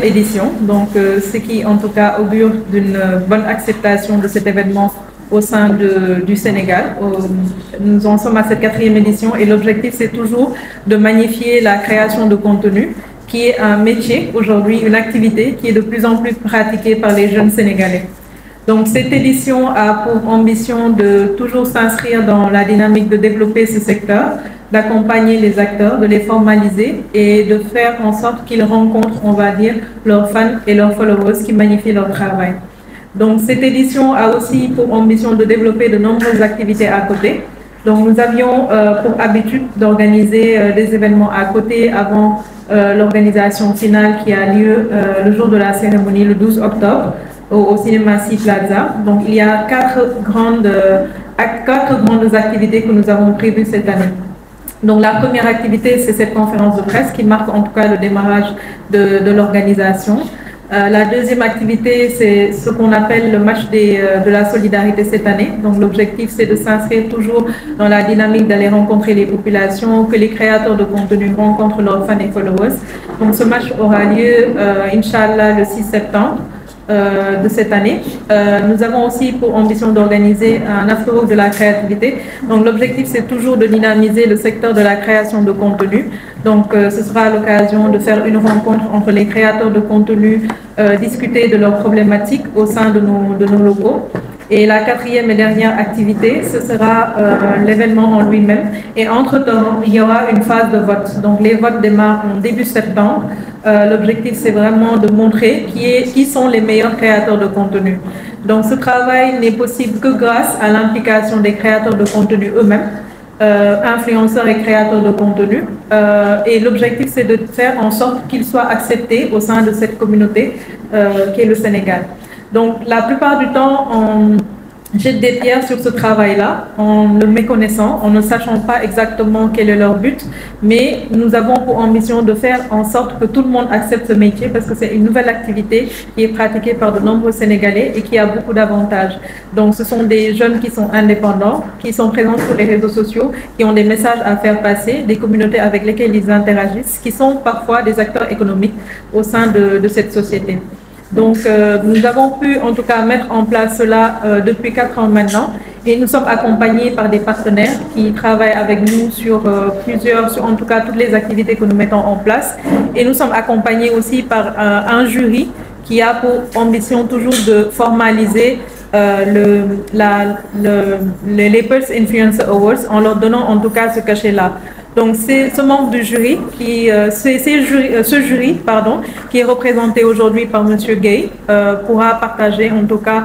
édition, donc ce qui en tout cas augure d'une bonne acceptation de cet événement au sein du Sénégal. Nous en sommes à cette 4e édition et l'objectif c'est toujours de magnifier la création de contenu qui est un métier aujourd'hui, une activité qui est de plus en plus pratiquée par les jeunes Sénégalais. Donc cette édition a pour ambition de toujours s'inscrire dans la dynamique de développer ce secteur, d'accompagner les acteurs, de les formaliser et de faire en sorte qu'ils rencontrent, on va dire, leurs fans et leurs followers qui magnifient leur travail. Donc cette édition a aussi pour ambition de développer de nombreuses activités à côté. Donc nous avions pour habitude d'organiser des événements à côté avant l'organisation finale qui a lieu le jour de la cérémonie, le 12 octobre, au cinéma Sea Plaza. Donc il y a quatre grandes activités que nous avons prévues cette année. Donc la première activité, c'est cette conférence de presse qui marque en tout cas le démarrage de l'organisation. La deuxième activité, c'est ce qu'on appelle le match de la solidarité cette année. Donc l'objectif, c'est de s'inscrire toujours dans la dynamique d'aller rencontrer les populations, que les créateurs de contenu rencontrent leurs fans et followers. Donc ce match aura lieu, Inch'Allah, le 6 septembre. De cette année. Nous avons aussi pour ambition d'organiser un after-work de la créativité. Donc l'objectif c'est toujours de dynamiser le secteur de la création de contenu. Donc ce sera l'occasion de faire une rencontre entre les créateurs de contenu, discuter de leurs problématiques au sein de nos locaux. Et la quatrième et dernière activité, ce sera l'événement en lui-même. Et entre-temps, il y aura une phase de vote. Donc les votes démarrent en début septembre. L'objectif, c'est vraiment de montrer qui sont les meilleurs créateurs de contenu. Donc ce travail n'est possible que grâce à l'implication des créateurs de contenu eux-mêmes, influenceurs et créateurs de contenu. Et l'objectif, c'est de faire en sorte qu'ils soient acceptés au sein de cette communauté qui est le Sénégal. Donc, la plupart du temps, on jette des pierres sur ce travail-là, en le méconnaissant, en ne sachant pas exactement quel est leur but, mais nous avons pour ambition de faire en sorte que tout le monde accepte ce métier parce que c'est une nouvelle activité qui est pratiquée par de nombreux Sénégalais et qui a beaucoup d'avantages. Donc, ce sont des jeunes qui sont indépendants, qui sont présents sur les réseaux sociaux, qui ont des messages à faire passer, des communautés avec lesquelles ils interagissent, qui sont parfois des acteurs économiques au sein de cette société. Donc, nous avons pu en tout cas mettre en place cela depuis 4 ans maintenant et nous sommes accompagnés par des partenaires qui travaillent avec nous sur en tout cas toutes les activités que nous mettons en place. Et nous sommes accompagnés aussi par un jury qui a pour ambition toujours de formaliser les Pulse Influencer Awards en leur donnant en tout cas ce cachet-là. Donc c'est ce membre du jury, qui est représenté aujourd'hui par Monsieur Gay, pourra partager en tout cas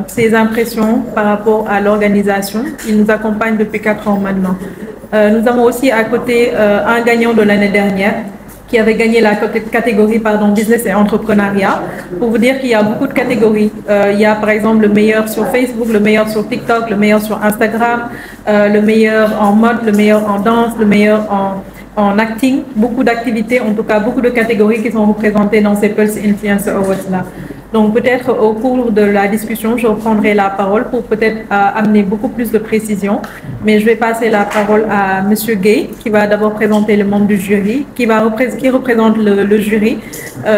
ses impressions par rapport à l'organisation. Il nous accompagne depuis 4 ans maintenant. Nous avons aussi à côté un gagnant de l'année dernière, qui avait gagné la catégorie business et entrepreneuriat. Pour vous dire qu'il y a beaucoup de catégories. Il y a par exemple le meilleur sur Facebook, le meilleur sur TikTok, le meilleur sur Instagram, le meilleur en mode, le meilleur en danse, le meilleur en acting. Beaucoup d'activités, en tout cas beaucoup de catégories qui sont représentées dans ces Pulse Influencer Awards-là. Donc peut-être au cours de la discussion, je reprendrai la parole pour peut-être amener beaucoup plus de précision. Mais je vais passer la parole à Monsieur Gay, qui va d'abord présenter le membre du jury, qui représente le jury,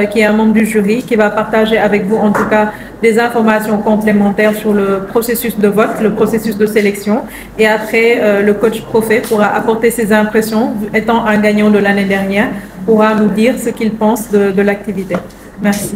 qui est un membre du jury, qui va partager avec vous en tout cas des informations complémentaires sur le processus de vote, le processus de sélection. Et après, le coach Profet pourra apporter ses impressions, étant un gagnant de l'année dernière, pourra nous dire ce qu'il pense de l'activité. Merci.